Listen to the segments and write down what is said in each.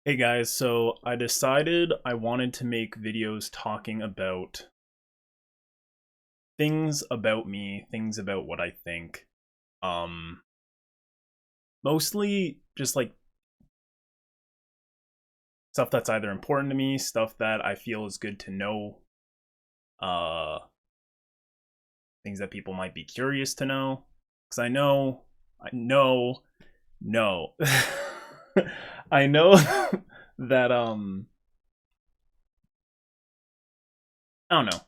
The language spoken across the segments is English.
Hey guys, so I decided I wanted to make videos talking about things about me, things about what I think. Um Mostly just like stuff that's either important to me, stuff that I feel is good to know, uh things that people might be curious to know cuz I know no. I know that I don't know.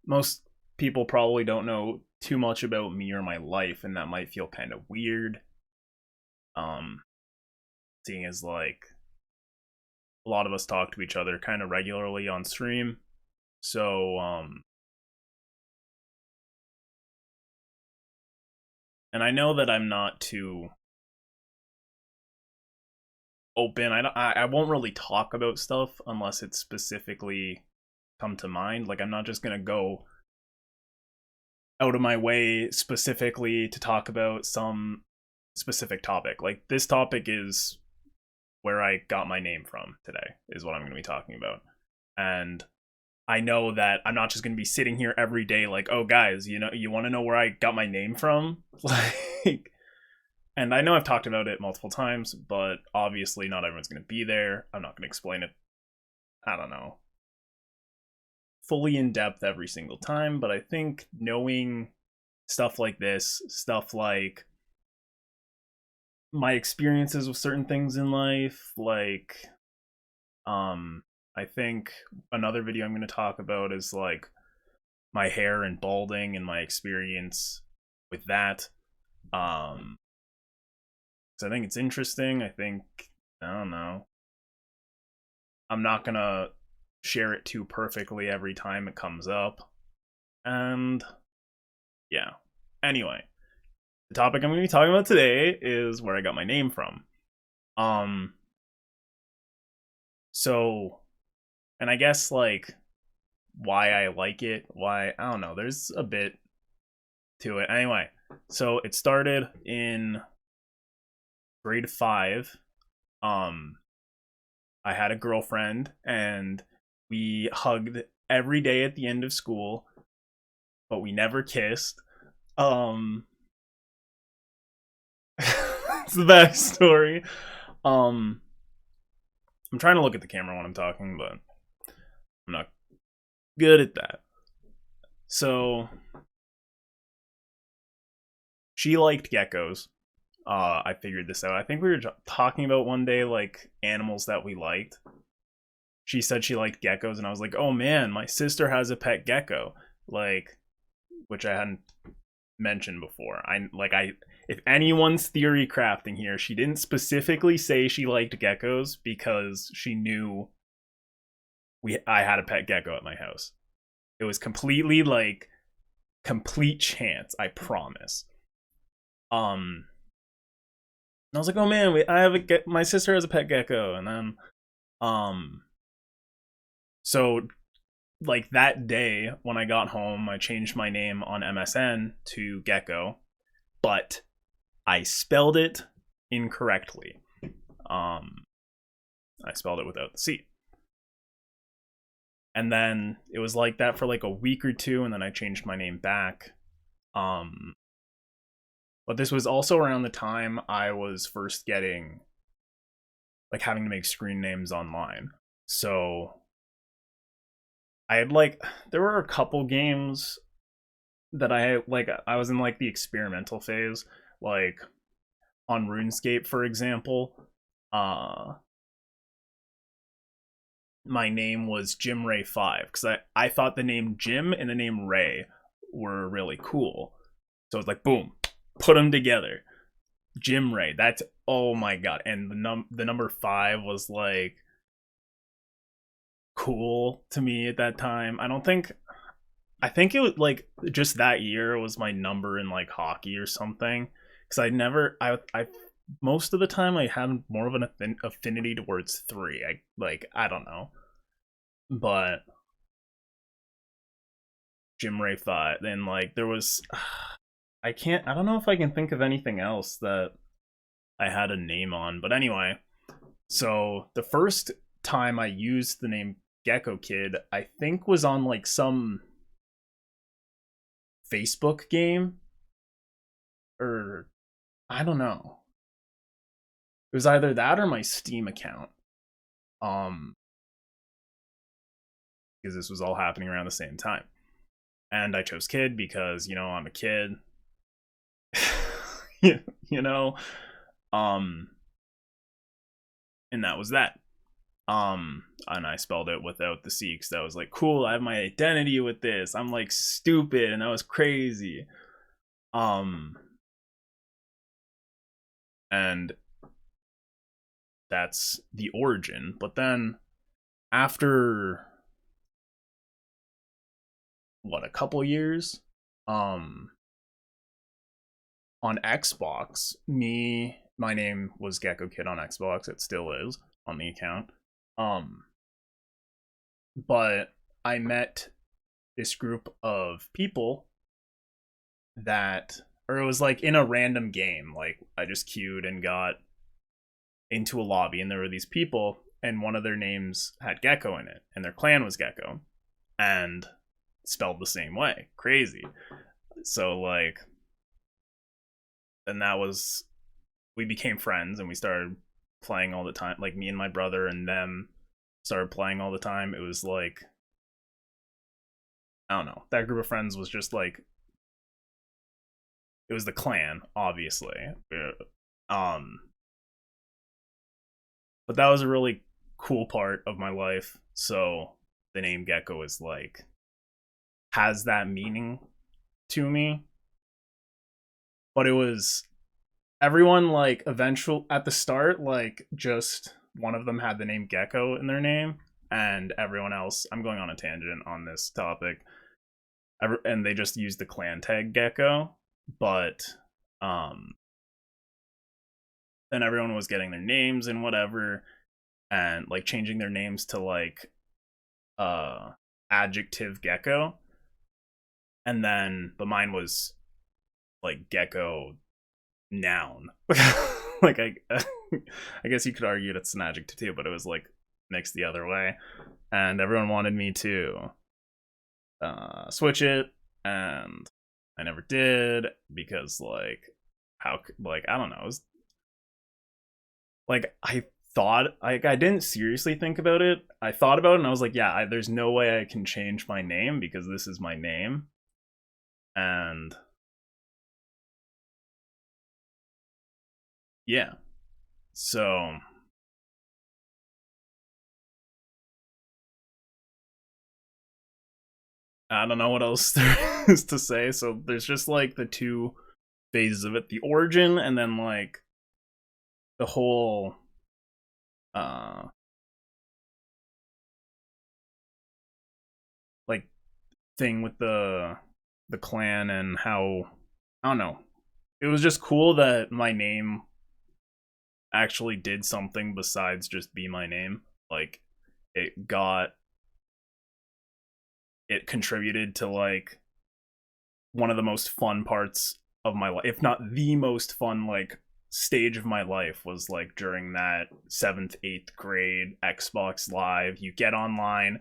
Most people probably don't know too much about me or my life, and that might feel kind of weird. Um, Seeing as like a lot of us talk to each other kind of regularly on stream. So, and I know that I'm not too open. I won't really talk about stuff unless it's specifically come to mind. Like I'm not just gonna go out of my way specifically to talk about some specific topic. Like this topic is where I got my name from today, is what I'm going to be talking about. And I know that I'm not just going to be sitting here every day like, oh, guys, you want to know where I got my name from? Like, and I know I've talked about it multiple times, but obviously not everyone's going to be there. I'm not going to explain it, I don't know, fully in depth every single time, but I think knowing stuff like this, stuff like my experiences with certain things in life, like I think another video I'm going to talk about is like my hair and balding and my experience with that. So I think it's interesting. I don't know. I'm not going to share it too perfectly every time it comes up. And yeah. Anyway, the topic I'm going to be talking about today is where I got my name from. Um so and I guess like why I like it, why I don't know, there's a bit to it. Anyway, so it started in grade 5. Um I had a girlfriend and we hugged every day at the end of school, but we never kissed. Um it's the backstory. Um I'm trying to look at the camera when I'm talking, but I'm not good at that. So she liked geckos. I figured this out. I think we were talking about one day like animals that we liked. She said she liked geckos, and I was like, "Oh man, my sister has a pet gecko," like, which I hadn't mentioned before. If anyone's theory crafting here, she didn't specifically say she liked geckos because she knew I had a pet gecko at my house. It was completely like complete chance. I promise. Um, and I was like, "Oh man, my sister has a pet gecko," and then um so like that day when I got home, I changed my name on MSN to Gecko, but I spelled it incorrectly. Um I spelled it without the C. And then it was like that for like a week or two, and then I changed my name back. Um but this was also around the time I was first getting like having to make screen names online. So I had like there were a couple games that I was in like the experimental phase, like on RuneScape, for example. Uh my name was Jim Ray 5 because I thought the name Jim and the name Ray were really cool. So it's like boom, put them together. Jim Ray. That's oh my god. And the number 5 was like cool to me at that time. I think it was like just that year was my number in like hockey or something. Because I most of the time I had more of an affinity towards 3. I don't know, but Jim Ray 5. Then like there was I don't know if I can think of anything else that I had a name on, but anyway, So the first time I used the name GekoKid, I think was on like some Facebook game, or I don't know. It was either that or my Steam account. Um because this was all happening around the same time. And I chose kid because, I'm a kid. you know, um and that was that. And I spelled it without the C because that was like, cool, I have my identity with this. I'm like stupid, and that was crazy. And that's the origin. But then after a couple years, on Xbox, my name was GekoKid on Xbox. It still is on the account. But I met this group of people or it was like in a random game. Like I just queued and got into a lobby, and there were these people, and one of their names had Gecko in it, and their clan was Gecko, and spelled the same way. Crazy. So like, and we became friends, and we started playing all the time. Like me and my brother and them started playing all the time. It was like, I don't know, that group of friends was just like, it was the clan, obviously. But that was a really cool part of my life. So the name Gecko is like, has that meaning to me. But it was everyone, like, eventual at the start, like, just one of them had the name Gecko in their name, and everyone else, I'm going on a tangent on this topic, and they just used the clan tag Gecko. But then everyone was getting their names and whatever, and like changing their names to like adjective Gecko. And then, but mine was like Gecko noun. Like I guess you could argue it's an adjective too, but it was like mixed the other way, and everyone wanted me to switch it, and I never did because like I don't know, it was like I didn't seriously think about it. I thought about it, and I was like, yeah, there's no way I can change my name because this is my name. And yeah, so I don't know what else there is to say. So there's just like the two phases of it, the origin, and then like the whole uh like thing with the clan, and how, I don't know. It was just cool that my name actually did something besides just be my name. Like it got it contributed to like one of the most fun parts of my life, if not the most fun like stage of my life, was like during that 7th 8th grade Xbox Live. You get online,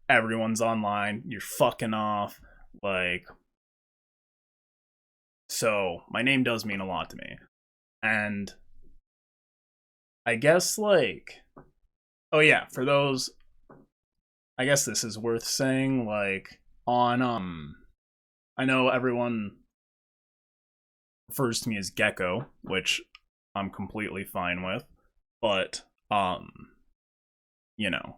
everyone's online, you're fucking off, like, so my name does mean a lot to me. And I guess like, oh yeah, for those, I guess this is worth saying, like, on I know everyone refers to me as Gecko, which I'm completely fine with, but you know,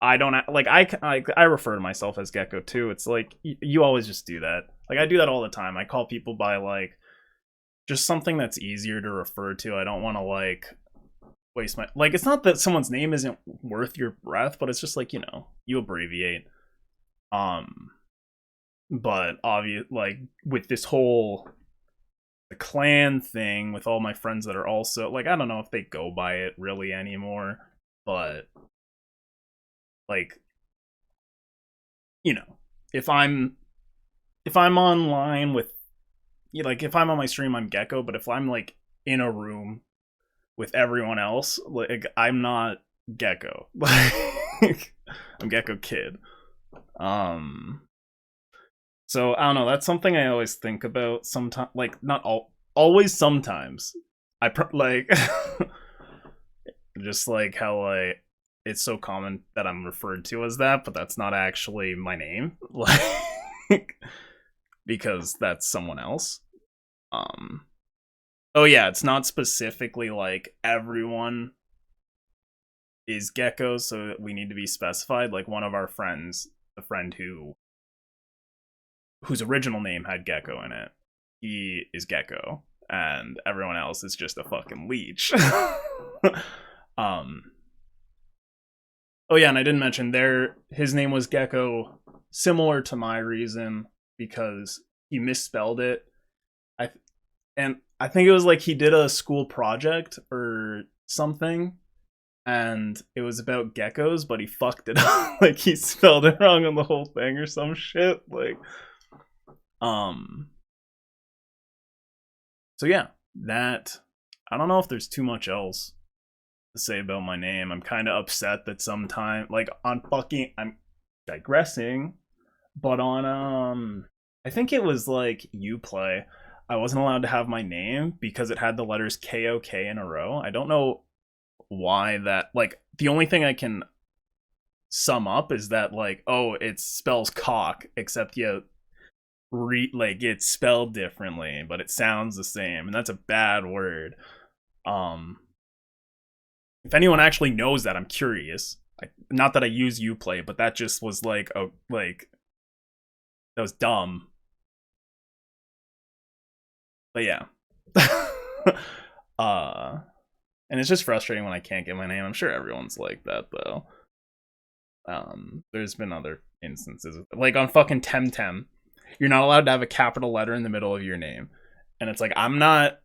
I don't like I refer to myself as Gecko too. It's like you always just do that. Like I do that all the time. I call people by like just something that's easier to refer to. I don't want to like waste my, like, it's not that someone's name isn't worth your breath, but it's just like, you abbreviate. Um but obvious, like with this whole the clan thing with all my friends that are also like, I don't know if they go by it really anymore, but like, you know, if I'm online with, like, if I'm on my stream I'm Gecko, but if I'm like in a room with everyone else. Like I'm not Gecko. Like I'm GekoKid. Um so I don't know, that's something I always think about sometimes, like not always, sometimes. Like just like how like it's so common that I'm referred to as that, but that's not actually my name. Like because that's someone else. Um oh yeah, it's not specifically like everyone is Gecko, so we need to be specified. Like one of our friends, the friend whose original name had Gecko in it, he is Gecko, and everyone else is just a fucking leech. um. Oh yeah, and I didn't mention his name was Gecko, similar to my reason, because he misspelled it. I and I think it was like he did a school project or something, and it was about geckos, but he fucked it up. Like he spelled it wrong on the whole thing or some shit. Like, um. So yeah, that I don't know if there's too much else to say about my name. I'm kind of upset that sometime, like on fucking, I'm digressing, but on I think it was like Uplay, I wasn't allowed to have my name because it had the letters KOK in a row. I don't know why that, like the only thing I can sum up is that like, oh, it spells cock, except you like it's spelled differently, but it sounds the same, and that's a bad word. Um if anyone actually knows that, I'm curious. Not that I use Uplay, but that just was like, oh, like that was dumb. But yeah. uh and it's just frustrating when I can't get my name. I'm sure everyone's like that though. There's been other instances, like on fucking Temtem, you're not allowed to have a capital letter in the middle of your name, and it's like I'm not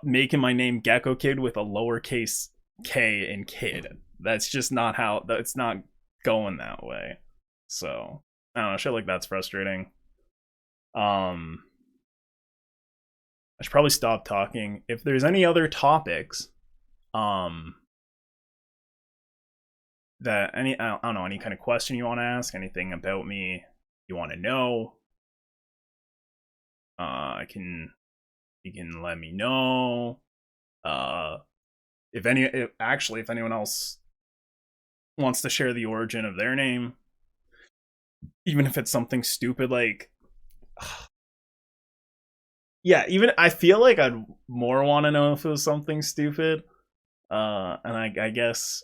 making my name GekoKid with a lowercase k in kid. That's just not how. It's not going that way. So I don't know. Shit like that's frustrating. Um, I should probably stop talking. If there's any other topics, um, that I don't know, any kind of question you want to ask, anything about me you want to know, I can you can let me know. Uh, if anyone else wants to share the origin of their name, even if it's something stupid like, yeah, even I feel like I'd more want to know if it was something stupid. And I guess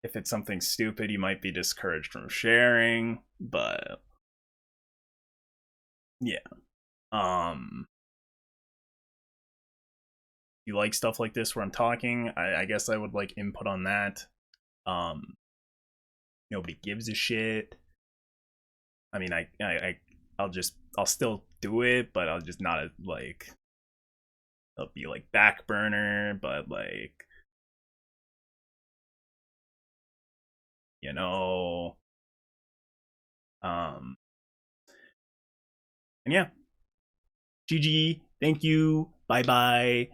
if it's something stupid, you might be discouraged from sharing. But yeah, um, you like stuff like this where I'm talking, I guess I would like input on that. Um, nobody gives a shit. I mean, I'll still do it, but I'll just not like, it'll be like back burner, but like, you know, um, and yeah, GG, thank you, bye bye.